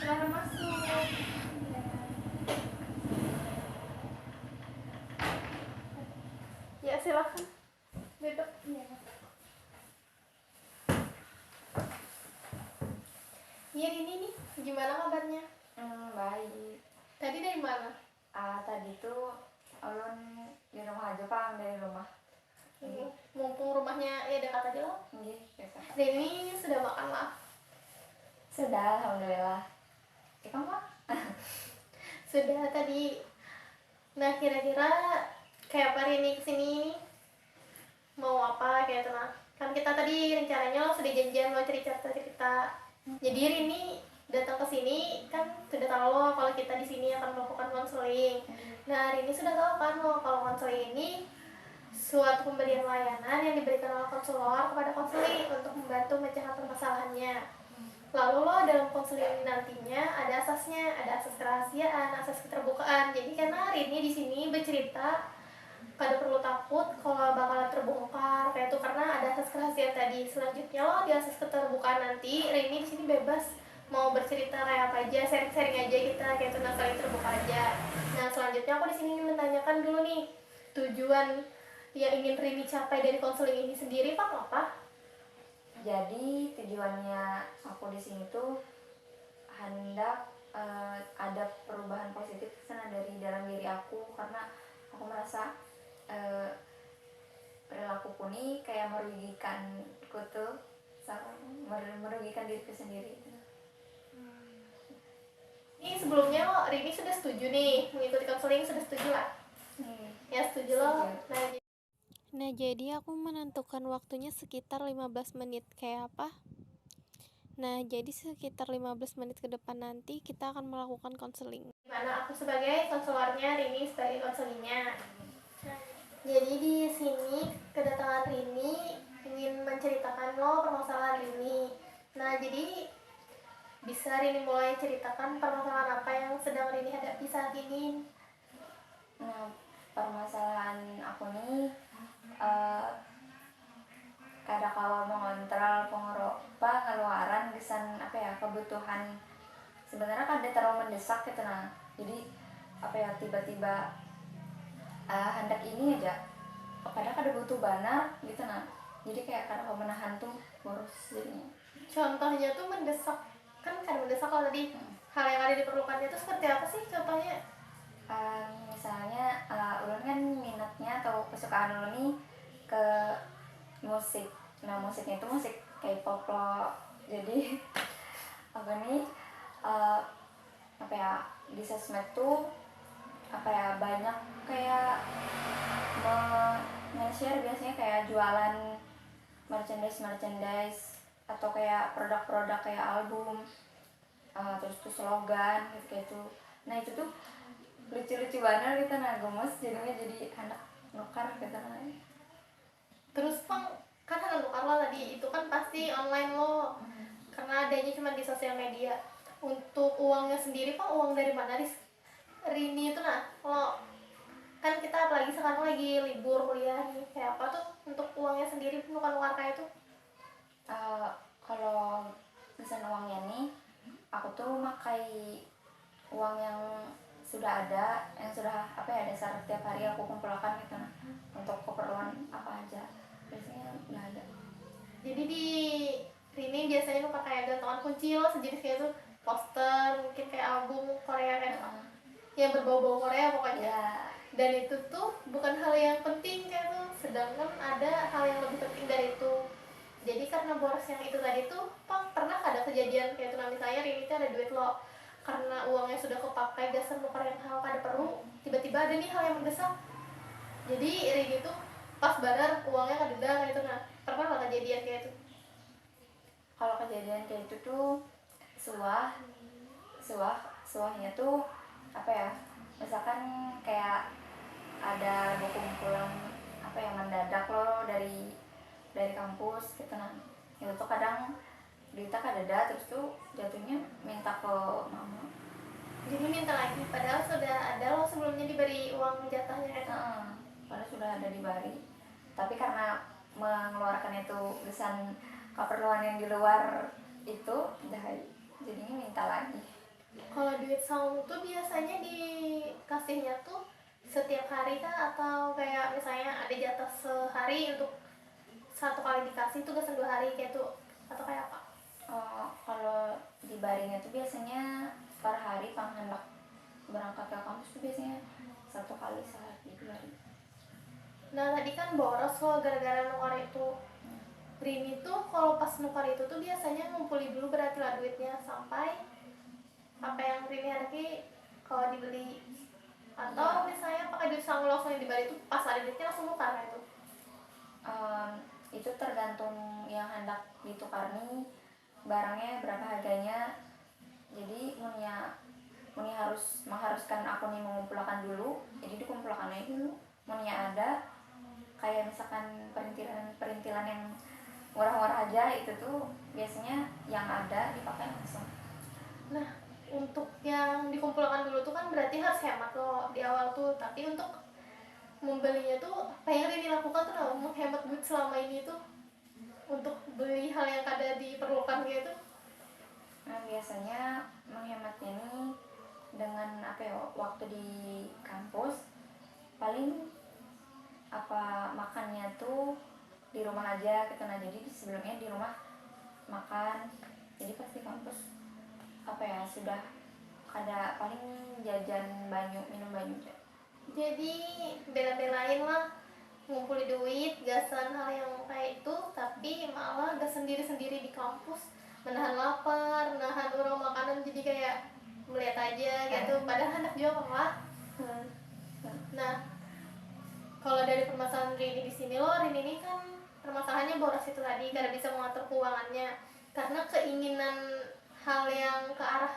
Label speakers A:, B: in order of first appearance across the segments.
A: Silahkan masuk. Ya silahkan duduk. Iya ini nih, gimana kabarnya?
B: Baik.
A: Tadi dari mana?
B: Tadi tuh ulun di rumah aja Pang, dari rumah.
A: Mumpung rumahnya ya dekat aja loh.
B: Nggih, biasa.
A: Denny sudah makan lah.
B: Sudah, alhamdulillah. Kamu Pak?
A: Sudah tadi. Nah kira-kira kayak apa hari ini kesini mau apa kayak itu nah. Kan kita tadi rencananya lo sudah janjian mau cerita-cerita. Jadi Rini datang ke sini kan sudah tahu lo kalau kita di sini akan melakukan konseling. Nah Rini sudah tahu kan lo kalau konseling ini suatu pemberian layanan yang diberikan oleh konselor kepada konseling untuk membantu mencegah permasalahannya. Lalu lo dalam konseling ini nantinya ada asasnya, ada asas kerahasiaan, asas keterbukaan. Jadi karena Rini di sini bercerita kada perlu takut kalau bakalan terbongkar kayak itu karena ada asas kerahasiaan tadi. Selanjutnya lo di asas keterbukaan nanti Rini di sini bebas mau bercerita kayak apa aja, sharing-sharing aja kita kayak itu, nah saling terbuka aja. Nah selanjutnya aku di sini menanyakan dulu nih tujuan yang ingin Rini capai dari konseling ini sendiri Pak apa?
B: Jadi tujuannya aku di sini tuh hendak ada perubahan positif sana dari dalam diri aku, karena aku merasa perilakuku nih kayak merugikanku tuh, merugikan diriku sendiri.
A: Ini sebelumnya lo Rini sudah setuju nih mengikuti konseling, sudah setuju lah? Ya setuju lo. Nah jadi aku menentukan waktunya sekitar 15 menit kayak apa? Nah jadi sekitar 15 menit ke depan nanti kita akan melakukan konseling. Dimana aku sebagai konselornya, Rini sebagai konselingnya. Jadi di sini kedatangan Rini ingin menceritakan lo permasalahan Rini. Nah jadi bisa Rini mulai ceritakan permasalahan apa yang sedang Rini hadapi saat ini.
B: Nah, permasalahan aku nih kada kalau mengontrol pengeluaran kesan apa ya, kebutuhan sebenarnya kada terlalu mendesak gitu. Nah jadi apa ya, tiba-tiba hendak ini aja kadang kada butuh banyak gitu. Nah jadi kayak kada mau menahan tuh boros jadinya.
A: Contohnya tuh mendesak kan, kada mendesak kalau tadi hal yang ada diperlukannya itu seperti apa sih contohnya?
B: Misalnya ulun kan minatnya atau kesukaan ulun nih ke musik. Nah musiknya itu musik K-pop loh. Jadi apa nih apa ya, di sosmed tuh apa ya, banyak kayak nge-share biasanya kayak jualan merchandise atau kayak produk-produk kayak album, terus tuh slogan gitu kayak itu. Nah itu tuh lucu-lucu banget gitu, nah gemes jadinya, jadi anak nukar gitu.
A: Terus Pang, kan ada nukar lo tadi itu kan pasti online lo, karena adanya cuma di sosial media. Untuk uangnya sendiri Pang, uang dari mana Rini itu nah kalau kan kita apalagi sekarang lagi libur kuliah nih kayak apa tuh untuk uangnya sendiri nukar-nukar kayak itu?
B: Kalau pesan uangnya nih, aku tuh makai uang yang sudah ada, yang sudah apa ya, dasar tiap hari aku kumpulkan gitu. Nah untuk keperluan apa aja biasanya udah ada.
A: Jadi di Rini biasanya nukar kayak gantungan kunci lo sejenis kayak itu, poster mungkin kayak album Korea kayak yang berbau-bau Korea pokoknya
B: ya.
A: Dan itu tuh bukan hal yang penting kayak tuh, sedangkan ada hal yang lebih penting dari itu. Jadi karena boros yang itu tadi tuh Pang pernah ada kejadian kayak itu, nah misalnya Rini tuh ada duit lo, karena uangnya sudah kepakai dasar nukar yang hal kada perlu, tiba-tiba ada nih hal yang mendesak, jadi Rini tuh pas badar uangnya kada ada kayak itu. Nah pernah lah kejadian kayak itu?
B: Kalau kejadian kayak itu tuh suahnya tuh apa ya, misalkan kayak ada buku kumpulan apa yang mendadak lo dari kampus gitu. Nah itu tuh kadang duitnya kadada, terus tuh jatuhnya minta ke mama.
A: Jadi minta lagi padahal sudah ada lo sebelumnya diberi uang jatahnya kan?
B: Padahal sudah ada di bari, tapi karena mengeluarkan itu kesan keperluan yang di luar itu, jadinya minta lagi.
A: Kalau duit saung tuh biasanya dikasihnya tuh setiap hari kah, atau kayak misalnya ada jatah sehari untuk satu kali dikasih tuh gasan 2 hari kayak tuh, atau kayak apa?
B: Kalau di Baringnya tuh biasanya per hari panghendak berangkat ke kampus tuh biasanya 1 kali sehari 2 hari.
A: Nah tadi kan boros loh gara-gara nukar itu. Rini tuh kalau pas nukar itu tuh biasanya ngumpulin dulu berarti lah duitnya sampai apa yang Rini hadaki kalau dibeli, atau
B: Iya.
A: misalnya pakai duit saung langsung yang dibeli itu pas ada duitnya langsung nukar kayak itu.
B: Itu tergantung yang hendak ditukar nih barangnya berapa harganya. Jadi muni harus mengharuskan aku nih mengumpulkan dulu, jadi dikumpulkan aja dulu. Muni ada kayak misalkan perintilan yang murah-murah aja, itu tuh biasanya yang ada dipakai langsung.
A: Nah untuk yang dikumpulkan dulu tuh kan berarti harus hemat loh di awal tuh, tapi untuk membelinya tuh apa yang Rini lakukan tuh menghemat duit selama ini tuh untuk beli hal yang kada diperlukan gitu.
B: Nah biasanya menghematnya nih dengan apa ya, waktu di kampus paling apa makannya tuh di rumah aja gitu. Nah jadi sebelumnya di rumah makan, jadi pas di kampus apa ya sudah ada paling jajan banyu, minum banyu aja.
A: Jadi bela-belain lah ngumpulin duit gasan hal yang kayak itu, tapi malah gak sendiri-sendiri di kampus, menahan lapar, menahan orang makanan, jadi kayak melihat aja gitu padahal anak juga lah. Nah kalau dari permasalahan Rini di sini loh, Rini ini kan permasalahannya boros itu tadi karena bisa mengatur keuangannya, karena keinginan hal yang ke arah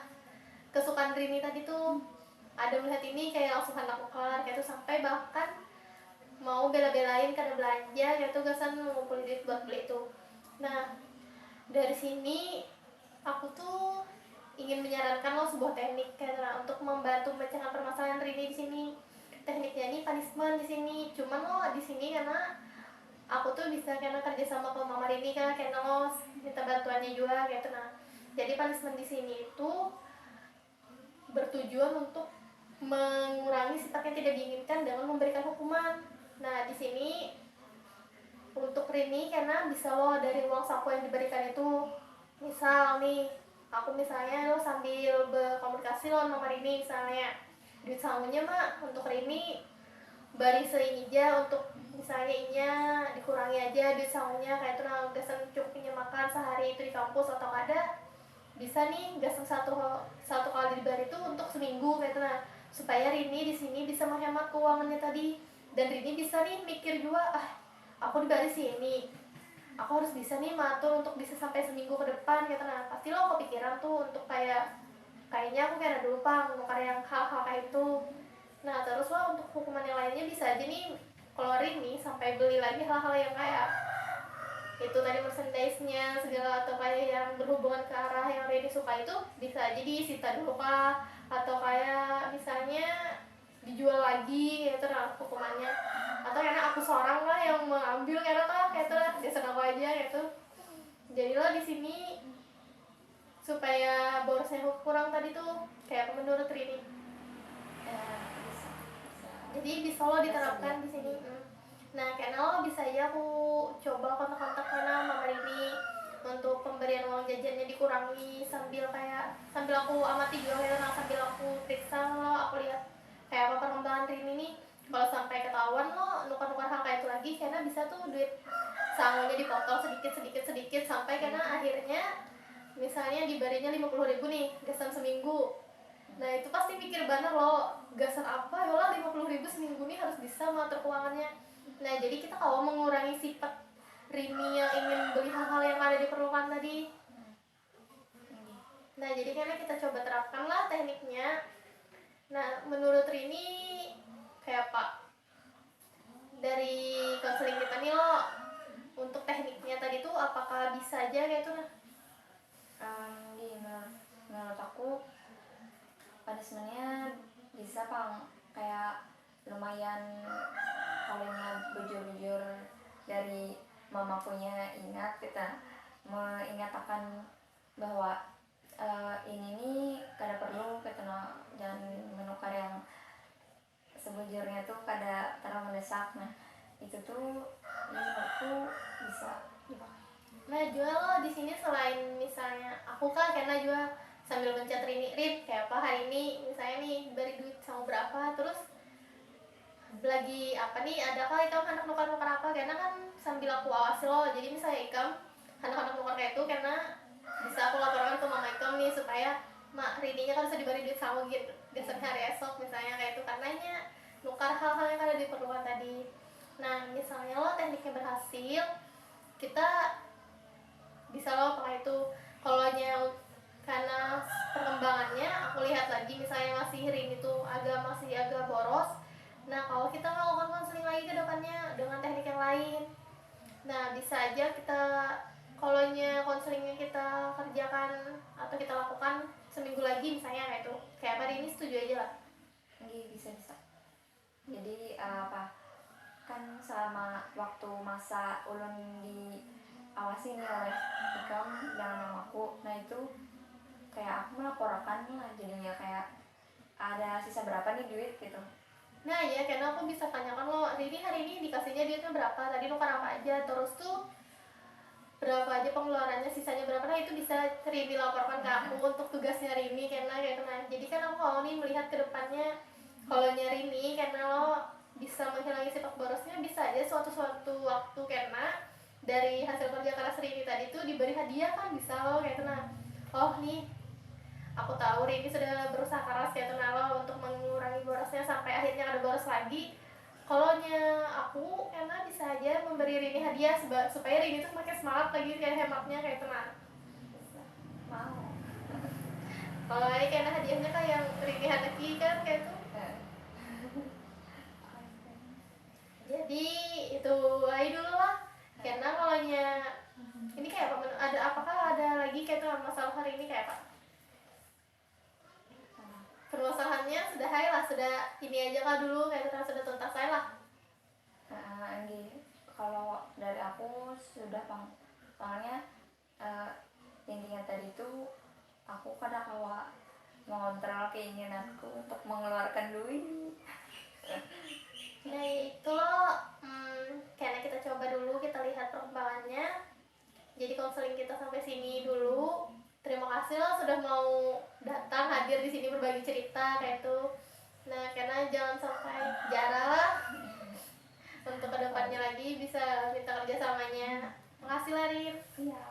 A: kesukaan Rini tadi tuh ada melihat ini kayak langsung hendak ukar kayak tuh, sampai bahkan mau bela-belain karena belanja kayak tuh gasan ngumpulin duit buat beli itu. Nah dari sini aku tuh ingin menyarankan lo sebuah teknik karena untuk membantu memecahkan permasalahan Rini di sini. Tekniknya ini punishment di sini. Cuman lo di sini karena aku tuh bisa karena kerja sama ke Mama Rini kan, karena lo minta bantuannya juga gitu. Nah, jadi punishment di sini itu bertujuan untuk mengurangi sifat yang tidak diinginkan dengan memberikan hukuman. Nah, di sini untuk Rini karena bisa lo dari uang saku yang diberikan itu, misal nih aku misalnya lo sambil berkomunikasi lo sama Rini misalnya, duit sakunya mak untuk Rini bari seini aja, untuk misalnya inya dikurangi aja duit sakunya kayak itu, nah gasan cukupnya makan sehari itu di kampus atau ada bisa nih gasan satu kali dibari itu untuk seminggu kayak itu, nah supaya Rini di sini bisa menghemat keuangannya tadi, dan Rini bisa nih mikir juga, aku dibari sini aku harus bisa nih matur untuk bisa sampai seminggu ke depan gitu. Nah pasti lo kepikiran tuh untuk kayaknya aku kayak dulu pang nukar yang hal-hal kayak itu. Nah terus lo untuk hukuman yang lainnya bisa aja nih keluarin nih sampai beli lagi hal-hal yang kayak itu tadi merchandise-nya segala, atau kayak yang berhubungan ke arah yang Reni suka itu bisa aja disita dulu kah, atau kayak misalnya dijual lagi gitu nah hukumannya, atau karena aku seorang lah yang mengambil karena lah kayak itu lah dia senang aja gitu. Jadilah di sini supaya borosnya kurang tadi tuh kayak apa menurut Rini,
B: Bisa
A: jadi bisa lo diterapkan di sini. Nah karena lo bisa ya aku coba kontak-kontak mana Mama Rini untuk pemberian uang jajannya dikurangi, sambil aku amati juga ya, nah sambil aku periksa lo, aku lihat kayak apa perkembangan Rini nih. Kalau sampai ketahuan lo nukar-nukar hal kayak itu lagi, karena bisa tuh duit sangunya dipotong sedikit sampai karena akhirnya misalnya dibarinya 50.000 nih gasan seminggu. Nah itu pasti mikir banget lo, gasan apa ya lah 50.000 seminggu nih harus bisa mengatur keuangannya. Nah jadi kita kalau mengurangi sifat Rini yang ingin beli hal-hal yang ada diperlukan tadi, nah jadi karena kita coba terapkan lah tekniknya. Nah menurut Rini kayak apa dari konseling kita nih lo untuk tekniknya tadi tuh, apakah bisa aja kayak itu?
B: menurut aku punishmentnya bisa pang kayak lumayan kalaunya bujur-bujur dari mamakunya ingat kita mengingatkan bahwa ini nih kada perlu
A: sambil menchat Rin kayak apa hari ini, misalnya nih beri duit sama berapa, terus lagi apa nih, ada kali Ikam hendak nukar-nukar apa, karena kan sambil aku awasi loh, jadi misalnya Ikam hendak nukar kayak itu, karena bisa aku laporkan ke mama Ikam nih supaya mak Rininya kan bisa diberi duit sama gitu biasanya hari esok misalnya kayak itu, karenanya nukar hal-hal yang ada diperlukan tadi. Nah misalnya lo tekniknya berhasil, kita bisa lo pakai itu. Kalau karena perkembangannya aku lihat lagi misalnya masih Rin itu masih agak boros, nah kalau kita melakukan konseling lagi ke depannya dengan teknik yang lain, nah bisa aja kita kalau konselingnya kita kerjakan atau kita lakukan seminggu lagi misalnya kayak itu, kayak hari ini setuju aja lah.
B: Bisa jadi apa kan selama waktu masa ulun diawasi nih oleh Ikam dengan mamaku, nah itu kayak aku melaporkan lah, jadinya kayak ada sisa berapa nih duit gitu.
A: Nah ya, karena aku bisa tanyakan lo, Rini hari ini dikasihnya duitnya berapa, tadi nukar apa aja, terus tuh berapa aja pengeluarannya, sisanya berapa, nah itu bisa Rini laporkan ke aku untuk tugasnya Rini, karena kayak itu. Nah jadi kan aku kalau nih melihat ke depannya, kalau nyari nih karena lo bisa menghilangi sifat borosnya, bisa aja suatu waktu karena dari hasil kerja keras Rini tadi tuh diberi hadiah kan, bisa lo kayak itu. Nah oh nih aku tahu Rini sudah berusaha keras kayak itu lo untuk mengurangi borosnya sampai akhirnya ada boros lagi. Kalau aku karena bisa aja memberi Rini hadiah supaya Rini tuh makin semangat lagi kayak hematnya kayak itu. Nah
B: Mau
A: kalau ini karena hadiahnya kan yang Rini hadaki kan kayak itu. Jadi itu aja dulu lah, karena kalau ini kayak apa, apakah ada lagi kayak itu masalah hari ini kayak apa? Permasalahannya sudah lah, sudah ini aja kah dulu kayak itu, sudah tuntas saya lah.
B: Kalau dari aku sudah soalnya intinya tadi itu aku kadang kawa mengontrol keinginanku untuk mengeluarkan duit.
A: Nah itu loh, karena kita coba dulu, kita lihat perkembangannya. Jadi konseling kita sampai sini dulu. Terima kasih loh sudah mau datang hadir di sini berbagi cerita kayak itu. Nah karena jangan sampai jarang untuk kedepannya lagi bisa minta kerjasamanya. Makasih Larin.
B: Iya.